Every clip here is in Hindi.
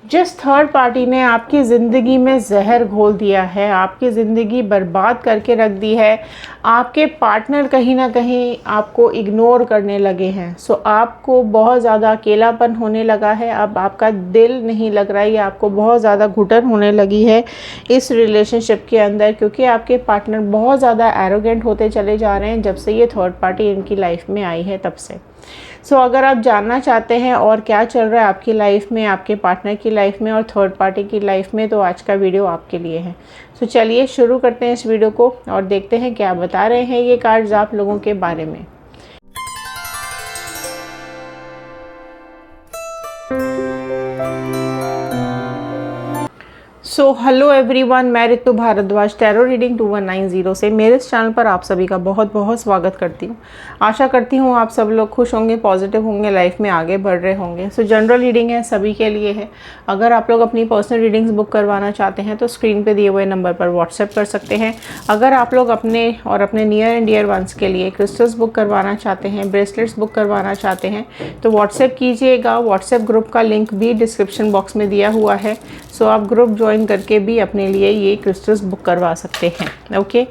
जिस थर्ड पार्टी ने आपकी ज़िंदगी में जहर घोल दिया है, आपकी ज़िंदगी बर्बाद करके रख दी है, आपके पार्टनर कहीं ना कहीं आपको इग्नोर करने लगे हैं। सो आपको बहुत ज़्यादा अकेलापन होने लगा है, अब आपका दिल नहीं लग रहा है, आपको बहुत ज़्यादा घुटन होने लगी है इस रिलेशनशिप के अंदर, क्योंकि आपके पार्टनर बहुत ज़्यादा एरोगेंट होते चले जा रहे हैं जब से ये थर्ड पार्टी इनकी लाइफ में आई है तब से। सो अगर आप जानना चाहते हैं और क्या चल रहा है आपकी लाइफ में, आपके पार्टनर की लाइफ में और थर्ड पार्टी की लाइफ में, तो आज का वीडियो आपके लिए है। सो चलिए शुरू करते हैं इस वीडियो को और देखते हैं क्या बता रहे हैं ये कार्ड्स आप लोगों के बारे में। सो हेलो एवरीवन, मैं ऋतु भारद्वाज टैरो रीडिंग 2190 से मेरे इस चैनल पर आप सभी का बहुत बहुत स्वागत करती हूँ। आशा करती हूँ आप सब लोग खुश होंगे, पॉजिटिव होंगे, लाइफ में आगे बढ़ रहे होंगे। सो जनरल रीडिंग है, सभी के लिए है। अगर आप लोग अपनी पर्सनल रीडिंग्स बुक करवाना चाहते हैं तो स्क्रीन पे दिए हुए नंबर पर व्हाट्सएप कर सकते हैं। अगर आप लोग अपने और अपने नियर एंड डियर वंस के लिए क्रिस्टल्स बुक करवाना चाहते हैं, ब्रेसलेट्स बुक करवाना चाहते हैं तो व्हाट्सएप कीजिएगा। व्हाट्सएप ग्रुप का लिंक भी डिस्क्रिप्शन बॉक्स में दिया हुआ है। सो आप ग्रुप ज्वाइन करके भी अपने लिए ये क्रिस्टल्स बुक करवा सकते हैं। ओके,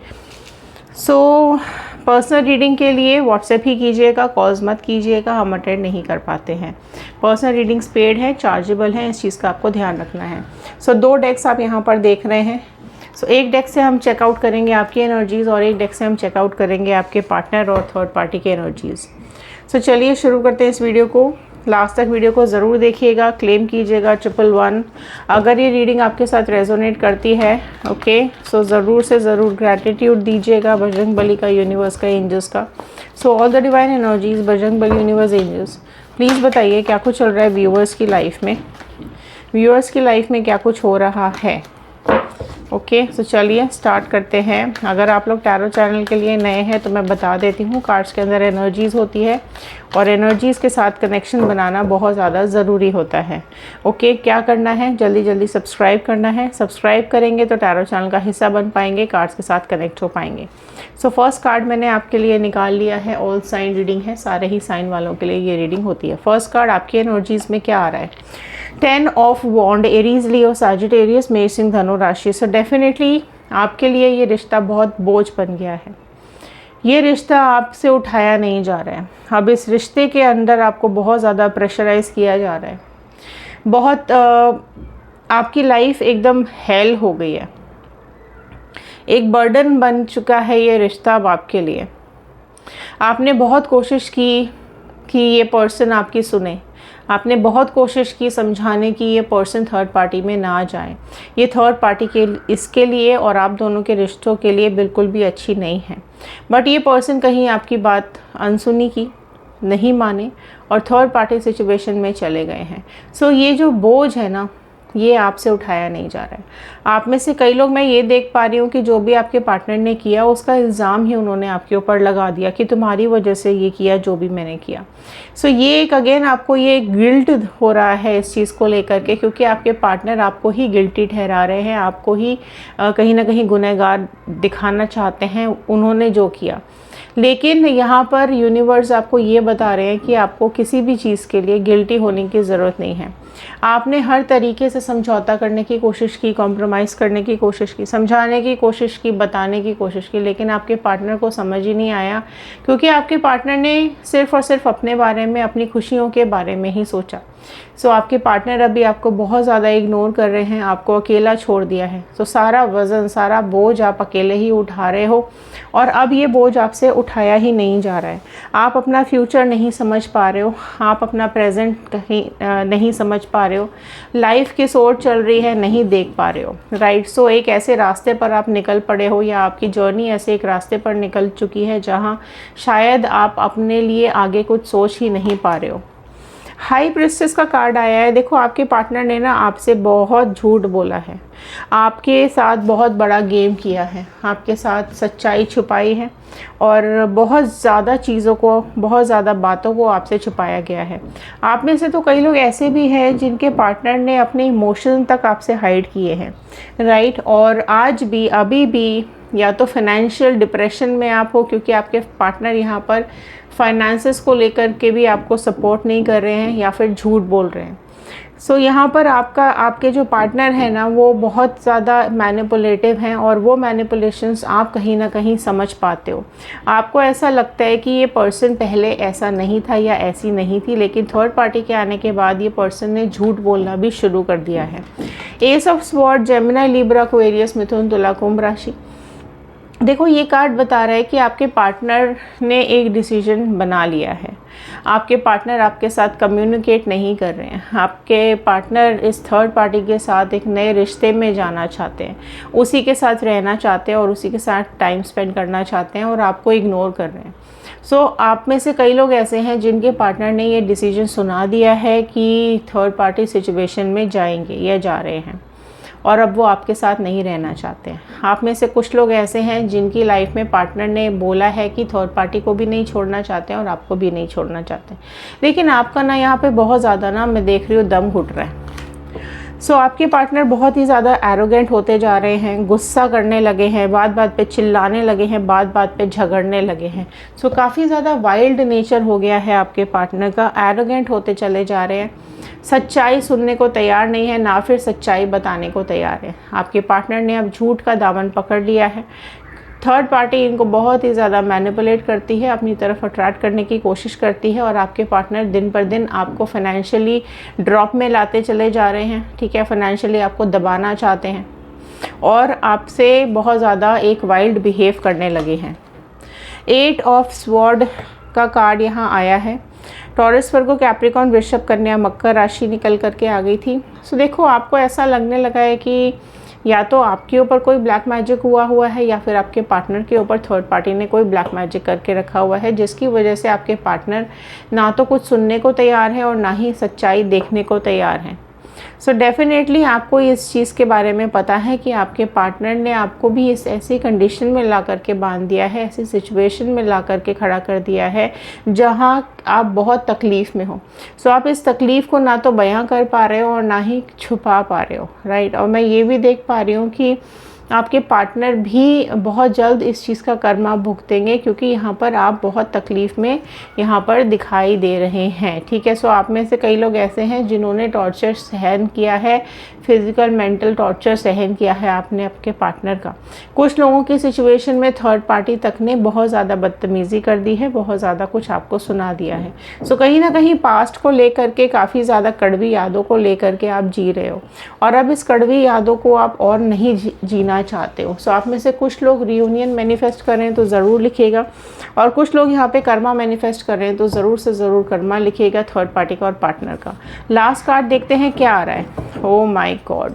सो पर्सनल रीडिंग के लिए व्हाट्सएप ही कीजिएगा, कॉल्स मत कीजिएगा, हम अटेंड नहीं कर पाते हैं। पर्सनल रीडिंग्स पेड है, चार्जेबल है, इस चीज़ का आपको ध्यान रखना है। सो 2 डेक्स आप यहाँ पर देख रहे हैं। सो एक डेक से हम चेकआउट करेंगे आपकी एनर्जीज़ और एक डेक से हम चेकआउट करेंगे आपके पार्टनर और थर्ड पार्टी की एनर्जीज़। सो चलिए शुरू करते हैं इस वीडियो को। लास्ट तक वीडियो को ज़रूर देखिएगा, क्लेम कीजिएगा 111। अगर ये रीडिंग आपके साथ रेजोनेट करती है, ओके, सो ज़रूर से ज़रूर ग्रैटिट्यूड दीजिएगा बजरंग बली का, यूनिवर्स का, एंजल्स का। So all the divine energies, Bajrang Bali, universe, angels, please बताइए क्या कुछ चल रहा है व्यूअर्स की लाइफ में, व्यूअर्स की लाइफ में क्या कुछ हो रहा है। ओके, सो चलिए स्टार्ट करते हैं। अगर आप लोग टैरो चैनल के लिए नए हैं तो मैं बता देती हूँ, कार्ड्स के अंदर एनर्जीज़ होती है और एनर्जीज़ के साथ कनेक्शन बनाना बहुत ज़्यादा ज़रूरी होता है। ओके, क्या करना है, जल्दी जल्दी सब्सक्राइब करना है। सब्सक्राइब करेंगे तो टैरो चैनल का हिस्सा बन पाएंगे, कार्ड्स के साथ कनेक्ट हो पाएंगे। सो फर्स्ट कार्ड मैंने आपके लिए निकाल लिया है, ऑल साइन रीडिंग है, सारे ही साइन वालों के लिए ये रीडिंग होती है। फर्स्ट कार्ड आपकी एनर्जीज़ में क्या आ रहा है, 10 of wand, Aries, Leo, Sagittarius, मेष, सिंह, धनु राशि। सो डेफिनेटली आपके लिए ये रिश्ता बहुत बोझ बन गया है, ये रिश्ता आपसे उठाया नहीं जा रहा है। अब इस रिश्ते के अंदर आपको बहुत ज़्यादा प्रेशराइज किया जा रहा है, बहुत आपकी लाइफ एकदम हेल हो गई है, एक बर्डन बन चुका है ये रिश्ता अब आपके लिए। आपने बहुत कोशिश की कि ये पर्सन आपकी सुने, आपने बहुत कोशिश की समझाने की ये पर्सन थर्ड पार्टी में ना जाए। ये थर्ड पार्टी के इसके लिए और आप दोनों के रिश्तों के लिए बिल्कुल भी अच्छी नहीं है। बट ये पर्सन कहीं आपकी बात अनसुनी की, नहीं माने और थर्ड पार्टी सिचुएशन में चले गए हैं। सो ये जो बोझ है ना, ये आपसे उठाया नहीं जा रहा है। आप में से कई लोग, मैं ये देख पा रही हूँ कि जो भी आपके पार्टनर ने किया उसका इल्ज़ाम ही उन्होंने आपके ऊपर लगा दिया कि तुम्हारी वजह से ये किया जो भी मैंने किया। सो ये एक अगेन आपको ये गिल्ट हो रहा है इस चीज़ को लेकर के, क्योंकि आपके पार्टनर आपको ही गिल्टी ठहरा रहे हैं, आपको ही कहीं ना कहीं गुनहगार दिखाना चाहते हैं उन्होंने जो किया। लेकिन यहाँ पर यूनिवर्स आपको ये बता रहे हैं कि आपको किसी भी चीज़ के लिए गिल्टी होने की ज़रूरत नहीं है। आपने हर तरीके से समझौता करने की कोशिश की, कॉम्प्रोमाइज़ करने की कोशिश की, समझाने की कोशिश की, बताने की कोशिश की, लेकिन आपके पार्टनर को समझ ही नहीं आया, क्योंकि आपके पार्टनर ने सिर्फ़ और सिर्फ अपने बारे में, अपनी खुशियों के बारे में ही सोचा। सो आपके पार्टनर अभी आपको बहुत ज़्यादा इग्नोर कर रहे हैं, आपको अकेला छोड़ दिया है। सो सारा वज़न, सारा बोझ आप अकेले ही उठा रहे हो और अब ये बोझ आपसे उठाया ही नहीं जा रहा है। आप अपना फ्यूचर नहीं समझ पा रहे हो, आप अपना प्रेजेंट कहीं नहीं समझ पा रहे हो, लाइफ की सोच चल रही है, नहीं देख पा रहे हो, राइट। सो एक ऐसे रास्ते पर आप निकल पड़े हो या आपकी जर्नी ऐसे एक रास्ते पर निकल चुकी है जहाँ शायद आप अपने लिए आगे कुछ सोच ही नहीं पा रहे हो। हाई प्रिस्टेस का कार्ड आया है। देखो, आपके पार्टनर ने ना आपसे बहुत झूठ बोला है, आपके साथ बहुत बड़ा गेम किया है, आपके साथ सच्चाई छुपाई है और बहुत ज़्यादा चीज़ों को, बहुत ज़्यादा बातों को आपसे छुपाया गया है। आप में से तो कई लोग ऐसे भी हैं जिनके पार्टनर ने अपने इमोशन तक आपसे हाइड किए हैं, राइट। और आज भी, अभी भी या तो फाइनेंशियल डिप्रेशन में आप हो, क्योंकि आपके पार्टनर यहाँ पर फाइनेंसेस को लेकर के भी आपको सपोर्ट नहीं कर रहे हैं या फिर झूठ बोल रहे हैं। सो यहाँ पर आपके जो पार्टनर है ना वो बहुत ज़्यादा मैनिपुलेटिव हैं और वो मैनिपुलेशंस आप कहीं ना कहीं समझ पाते हो। आपको ऐसा लगता है कि ये पर्सन पहले ऐसा नहीं था या ऐसी नहीं थी, लेकिन थर्ड पार्टी के आने के बाद ये पर्सन ने झूठ बोलना भी शुरू कर दिया है। Ace of sword, Gemini, Libra, Aquarius, Mithun, Tula, Kumbh राशि। देखो ये कार्ड बता रहा है कि आपके पार्टनर ने एक डिसीजन बना लिया है। आपके पार्टनर आपके साथ कम्युनिकेट नहीं कर रहे हैं। आपके पार्टनर इस थर्ड पार्टी के साथ एक नए रिश्ते में जाना चाहते हैं, उसी के साथ रहना चाहते हैं और उसी के साथ टाइम स्पेंड करना चाहते हैं और आपको इग्नोर कर रहे हैं। सो आप में से कई लोग ऐसे हैं जिनके पार्टनर ने ये डिसीजन सुना दिया है कि थर्ड पार्टी सिचुएशन में जाएंगे या जा रहे हैं और अब वो आपके साथ नहीं रहना चाहते हैं। आप में से कुछ लोग ऐसे हैं जिनकी लाइफ में पार्टनर ने बोला है कि थर्ड पार्टी को भी नहीं छोड़ना चाहते हैं और आपको भी नहीं छोड़ना चाहते, लेकिन आपका ना यहाँ पे बहुत ज़्यादा ना मैं देख रही हूँ दम घुट रहा है। सो आपके पार्टनर बहुत ही ज़्यादा एरोगेंट होते जा रहे हैं, गुस्सा करने लगे हैं, बात बात पे चिल्लाने लगे हैं, बात बात पे झगड़ने लगे हैं। सो काफ़ी ज़्यादा वाइल्ड नेचर हो गया है आपके पार्टनर का, एरोगेंट होते चले जा रहे हैं, सच्चाई सुनने को तैयार नहीं है, ना फिर सच्चाई बताने को तैयार है। आपके पार्टनर ने अब झूठ का दामन पकड़ लिया है। थर्ड पार्टी इनको बहुत ही ज़्यादा मैनिपुलेट करती है, अपनी तरफ अट्रैक्ट करने की कोशिश करती है और आपके पार्टनर दिन पर दिन आपको फाइनेंशियली ड्रॉप में लाते चले जा रहे हैं। ठीक है, फाइनेंशियली आपको दबाना चाहते हैं और आपसे बहुत ज़्यादा एक वाइल्ड बिहेव करने लगे हैं। 8 ऑफ स्वॉर्ड का कार्ड यहाँ आया है। टॉरस, वर्गो, कैप्रिकॉर्न, वृषभ, कन्या, मकर राशि निकल करके आ गई थी। सो देखो आपको ऐसा लगने लगा है कि या तो आपके ऊपर कोई ब्लैक मैजिक हुआ है या फिर आपके पार्टनर के ऊपर थर्ड पार्टी ने कोई ब्लैक मैजिक करके रखा हुआ है, जिसकी वजह से आपके पार्टनर ना तो कुछ सुनने को तैयार है और ना ही सच्चाई देखने को तैयार है। सो डेफिनेटली आपको इस चीज़ के बारे में पता है कि आपके पार्टनर ने आपको भी इस ऐसी कंडीशन में ला करके बांध दिया है, ऐसी सिचुएशन में ला करके खड़ा कर दिया है जहां आप बहुत तकलीफ़ में हो। सो आप इस तकलीफ़ को ना तो बयां कर पा रहे हो और ना ही छुपा पा रहे हो, राइट। और मैं ये भी देख पा रही हूँ कि आपके पार्टनर भी बहुत जल्द इस चीज़ का कर्मा भुगतेंगे, क्योंकि यहाँ पर आप बहुत तकलीफ़ में यहाँ पर दिखाई दे रहे हैं। ठीक है, सो आप में से कई लोग ऐसे हैं जिन्होंने टॉर्चर सहन किया है, फिज़िकल मेंटल टॉर्चर सहन किया है आपने आपके पार्टनर का। कुछ लोगों की सिचुएशन में थर्ड पार्टी तक ने बहुत ज़्यादा बदतमीज़ी कर दी है, बहुत ज़्यादा कुछ आपको सुना दिया है। सो कहीं ना कहीं पास्ट को लेकर के काफ़ी ज़्यादा कड़वी यादों को लेकर के आप जी रहे हो और अब इस कड़वी यादों को आप और नहीं जीना चाहते हो। सो आप में से कुछ लोग रियूनियन मैनिफेस्ट कर रहे हैं तो ज़रूर लिखिएगा, और कुछ लोग यहाँ पे कर्मा मैनिफेस्ट कर रहे हैं तो ज़रूर से ज़रूर कर्मा लिखिएगा थर्ड पार्टी का और पार्टनर का। लास्ट कार्ड देखते हैं क्या आ रहा है। Oh my God,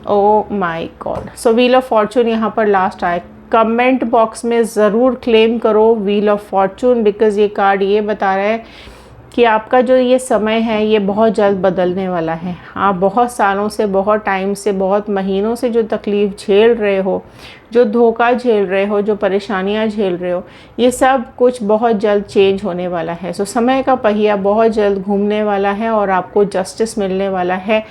oh my God. So wheel of Fortune यहाँ पर लास्ट आए। कमेंट बॉक्स में ज़रूर क्लेम करो व्हील ऑफ फॉर्चून, बिकॉज़ ये कार्ड ये बता रहा है कि आपका जो ये समय है ये बहुत जल्द बदलने वाला है। आप बहुत सालों से, बहुत टाइम से, बहुत महीनों से जो तकलीफ़ झेल रहे हो, जो धोखा झेल रहे हो, जो परेशानियां झेल रहे हो, ये सब कुछ बहुत जल्द चेंज होने वाला है। सो समय का पहिया बहुत जल्द घूमने वाला है और आपको जस्टिस मिलने वाला है।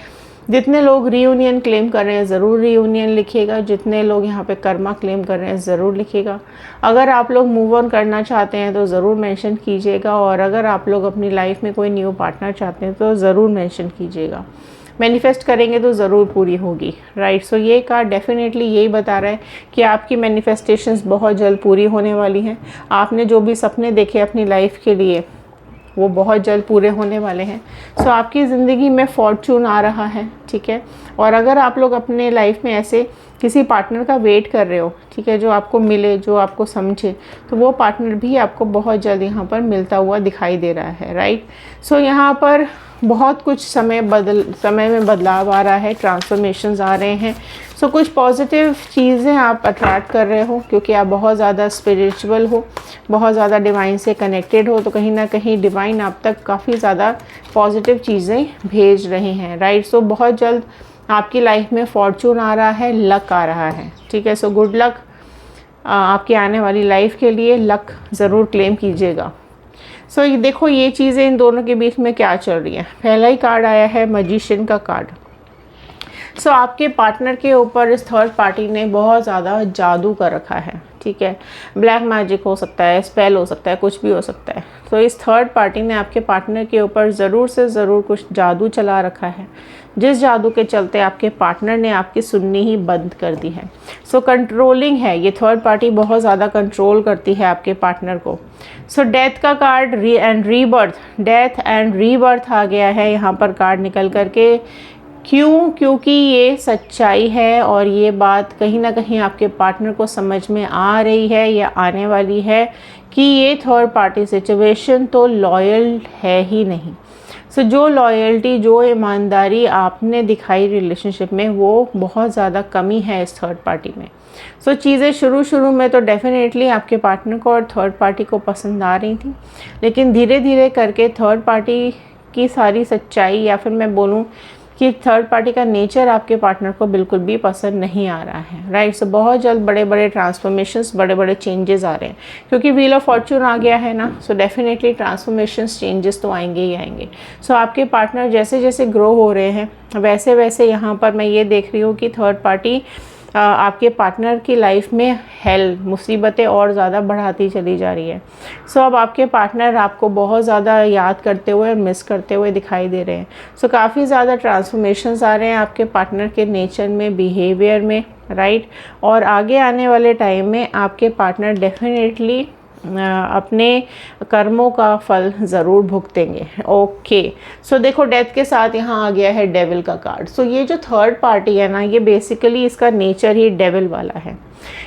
जितने लोग रीयूनियन क्लेम कर रहे हैं ज़रूर रीयूनियन लिखिएगा, जितने लोग यहाँ पे कर्मा क्लेम कर रहे हैं ज़रूर लिखिएगा। अगर आप लोग मूव ऑन करना चाहते हैं तो ज़रूर मेंशन कीजिएगा, और अगर आप लोग अपनी लाइफ में कोई न्यू पार्टनर चाहते हैं तो ज़रूर मेंशन कीजिएगा। मैनिफेस्ट करेंगे तो ज़रूर पूरी होगी, राइट। सो ये कार्ड डेफिनेटली यही बता रहा है कि आपकी मैनिफेस्टेशंस बहुत जल्द पूरी होने वाली हैं। आपने जो भी सपने देखे अपनी लाइफ के लिए वो बहुत जल्द पूरे होने वाले हैं। सो आपकी ज़िंदगी में फॉर्चून आ रहा है, ठीक है। और अगर आप लोग अपने लाइफ में ऐसे किसी पार्टनर का वेट कर रहे हो, ठीक है, जो आपको मिले, जो आपको समझे, तो वो पार्टनर भी आपको बहुत जल्द यहाँ पर मिलता हुआ दिखाई दे रहा है, राइट। सो यहाँ पर बहुत कुछ समय में बदलाव आ रहा है, ट्रांसफॉर्मेशंस आ रहे हैं। सो कुछ पॉजिटिव चीज़ें आप अट्रैक्ट कर रहे हो क्योंकि आप बहुत ज़्यादा स्पिरिचुअल हो, बहुत ज़्यादा डिवाइन से कनेक्टेड हो, तो कहीं ना कहीं डिवाइन आप तक काफ़ी ज़्यादा पॉजिटिव चीज़ें भेज रहे हैं, राइट। सो बहुत जल्द आपकी लाइफ में फॉर्चून आ रहा है, लक आ रहा है, ठीक है। सो गुड लक आपकी आने वाली लाइफ के लिए, लक ज़रूर क्लेम कीजिएगा। सो ये देखो ये चीज़ें इन दोनों के बीच में क्या चल रही है। पहला ही कार्ड आया है मैजिशियन का कार्ड। सो आपके पार्टनर के ऊपर इस थर्ड पार्टी ने बहुत ज़्यादा जादू कर रखा है, ठीक है, ब्लैक मैजिक हो सकता है, स्पेल हो सकता है, कुछ भी हो सकता है। तो इस थर्ड पार्टी ने आपके पार्टनर के ऊपर ज़रूर से ज़रूर कुछ जादू चला रखा है, जिस जादू के चलते आपके पार्टनर ने आपकी सुननी ही बंद कर दी है। सो कंट्रोलिंग है, ये थर्ड पार्टी बहुत ज़्यादा कंट्रोल करती है आपके पार्टनर को। सो डेथ का card rebirth, death and rebirth आ गया है यहाँ पर कार्ड निकल करके। क्यों? क्योंकि ये सच्चाई है और ये बात कहीं ना कहीं आपके पार्टनर को समझ में आ रही है या आने वाली है कि ये थर्ड पार्टी सिचुएशन तो लॉयल है ही नहीं। सो जो लॉयल्टी, जो ईमानदारी आपने दिखाई रिलेशनशिप में, वो बहुत ज़्यादा कमी है इस थर्ड पार्टी में। सो चीज़ें शुरू में तो डेफिनेटली आपके पार्टनर को और थर्ड पार्टी को पसंद आ रही थी, लेकिन धीरे धीरे करके थर्ड पार्टी की सारी सच्चाई, या फिर मैं बोलूँ कि थर्ड पार्टी का नेचर आपके पार्टनर को बिल्कुल भी पसंद नहीं आ रहा है, राइट। सो बहुत जल्द बड़े बड़े ट्रांसफॉर्मेशंस, बड़े बड़े चेंजेस आ रहे हैं, क्योंकि व्हील ऑफ फॉर्चून आ गया है ना। सो डेफिनेटली ट्रांसफॉर्मेशंस, चेंजेस तो आएंगे ही आएंगे। सो आपके पार्टनर जैसे जैसे ग्रो हो रहे हैं, वैसे वैसे यहाँ पर मैं ये देख रही हूँ कि थर्ड पार्टी आपके पार्टनर की लाइफ में मुसीबतें और ज़्यादा बढ़ाती चली जा रही है। सो अब आपके पार्टनर आपको बहुत ज़्यादा याद करते हुए और मिस करते हुए दिखाई दे रहे हैं। सो काफ़ी ज़्यादा ट्रांसफॉर्मेशंस आ रहे हैं आपके पार्टनर के नेचर में, बिहेवियर में, राइट। और आगे आने वाले टाइम में आपके पार्टनर डेफिनेटली अपने कर्मों का फल ज़रूर भुगतेंगे। ओके, सो देखो डेथ के साथ यहाँ आ गया है डेविल का कार्ड। सो ये जो थर्ड पार्टी है ना, ये बेसिकली इसका नेचर ही डेविल वाला है।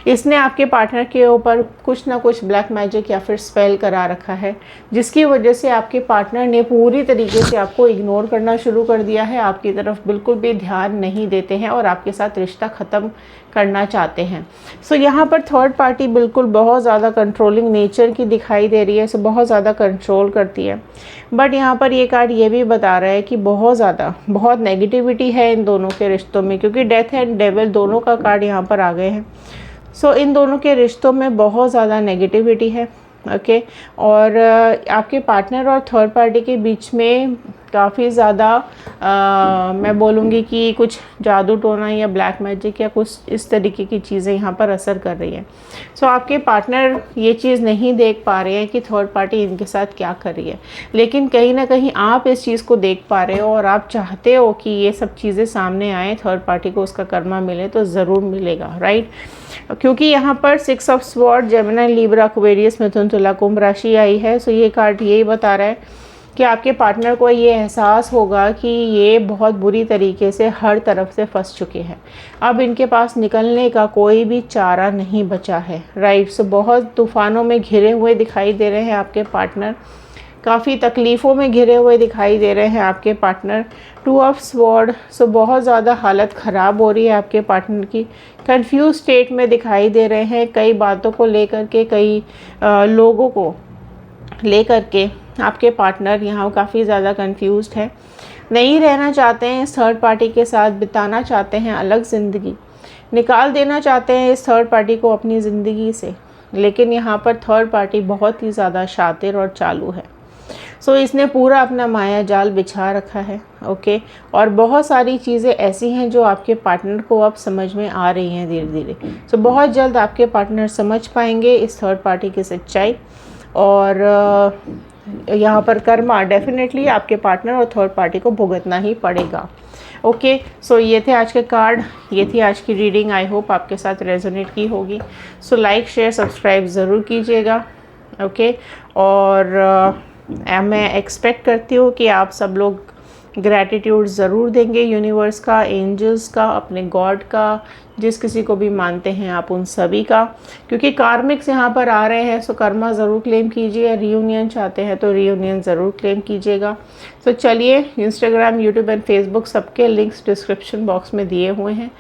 इसने आपके पार्टनर के ऊपर कुछ ना कुछ ब्लैक मैजिक या फिर स्पेल करा रखा है, जिसकी वजह से आपके पार्टनर ने पूरी तरीके से आपको इग्नोर करना शुरू कर दिया है, आपकी तरफ बिल्कुल भी ध्यान नहीं देते हैं और आपके साथ रिश्ता ख़त्म करना चाहते हैं। सो यहाँ पर थर्ड पार्टी बिल्कुल बहुत ज़्यादा कंट्रोलिंग नेचर की दिखाई दे रही है। सो बहुत ज़्यादा कंट्रोल करती है। बट यहाँ पर ये कार्ड ये भी बता रहा है कि बहुत नेगेटिविटी है इन दोनों के रिश्तों में, क्योंकि डेथ एंड डेविल दोनों का कार्ड यहाँ पर आ गए हैं। सो इन दोनों के रिश्तों में बहुत ज़्यादा नेगेटिविटी है। ओके, और आपके पार्टनर और थर्ड पार्टी के बीच में काफ़ी ज़्यादा मैं बोलूँगी कि कुछ जादू टोना या ब्लैक मैजिक या कुछ इस तरीके की चीज़ें यहाँ पर असर कर रही हैं। सो आपके पार्टनर ये चीज़ नहीं देख पा रहे हैं कि थर्ड पार्टी इनके साथ क्या कर रही है, लेकिन कहीं ना कहीं आप इस चीज़ को देख पा रहे हो और आप चाहते हो कि ये सब चीज़ें सामने आए, थर्ड पार्टी को उसका कर्मा मिले तो ज़रूर मिलेगा, राइट। क्योंकि यहाँ पर 6 of sword, Gemini, Libra, Aquarius, Mithun, Tula, Kumbh राशि आई है। सो ये कार्ड यही बता रहा है कि आपके पार्टनर को ये एहसास होगा कि ये बहुत बुरी तरीके से हर तरफ से फंस चुके हैं। अब इनके पास निकलने का कोई भी चारा नहीं बचा है, राइट। सो बहुत तूफ़ानों में घिरे हुए दिखाई दे रहे हैं आपके पार्टनर, काफ़ी तकलीफ़ों में घिरे हुए दिखाई दे रहे हैं आपके पार्टनर। 2 ऑफ स्वॉर्ड, सो बहुत ज़्यादा हालत ख़राब हो रही है आपके पार्टनर की, कंफ्यूज स्टेट में दिखाई दे रहे हैं। कई बातों को लेकर के, कई लोगों को लेकर के आपके पार्टनर यहाँ काफ़ी ज़्यादा कंफ्यूज्ड है, नहीं रहना चाहते हैं इस थर्ड पार्टी के साथ, बिताना चाहते हैं अलग ज़िंदगी, निकाल देना चाहते हैं इस थर्ड पार्टी को अपनी ज़िंदगी से। लेकिन यहाँ पर थर्ड पार्टी बहुत ही ज़्यादा शातिर और चालू है। सो इसने पूरा अपना माया जाल बिछा रखा है, ओके। और बहुत सारी चीज़ें ऐसी हैं जो आपके पार्टनर को अब समझ में आ रही हैं धीरे धीरे। सो बहुत जल्द आपके पार्टनर समझ पाएंगे इस थर्ड पार्टी की सच्चाई, और यहाँ पर कर्मा डेफिनेटली आपके पार्टनर और थर्ड पार्टी को भुगतना ही पड़ेगा। ओके, सो ये थे आज के कार्ड, ये थी आज की रीडिंग। आई होप आपके साथ रेजोनेट की होगी। सो लाइक, शेयर, सब्सक्राइब ज़रूर कीजिएगा, ओके। और मैं एक्सपेक्ट करती हूँ कि आप सब लोग ग्रैटिट्यूड ज़रूर देंगे यूनिवर्स का, एंजल्स का, अपने गॉड का, जिस किसी को भी मानते हैं आप उन सभी का, क्योंकि कार्मिक्स यहाँ पर आ रहे हैं। सो कर्मा ज़रूर क्लेम कीजिए, रीयूनियन चाहते हैं तो रीयूनियन ज़रूर क्लेम कीजिएगा। सो चलिए, इंस्टाग्राम, यूट्यूब एंड फेसबुक सबके लिंक्स डिस्क्रिप्शन बॉक्स में दिए हुए हैं।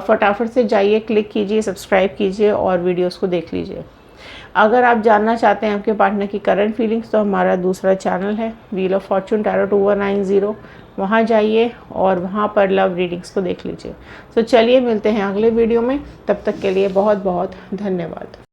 फटाफट से जाइए, क्लिक कीजिए, सब्सक्राइब कीजिए और वीडियोज़ को देख लीजिए। अगर आप जानना चाहते हैं आपके पार्टनर की करंट फीलिंग्स, तो हमारा दूसरा चैनल है व्हील ऑफ फॉर्चून टैरो 2190, वहाँ जाइए और वहाँ पर लव रीडिंग्स को देख लीजिए। तो चलिए, मिलते हैं अगले वीडियो में, तब तक के लिए बहुत बहुत धन्यवाद।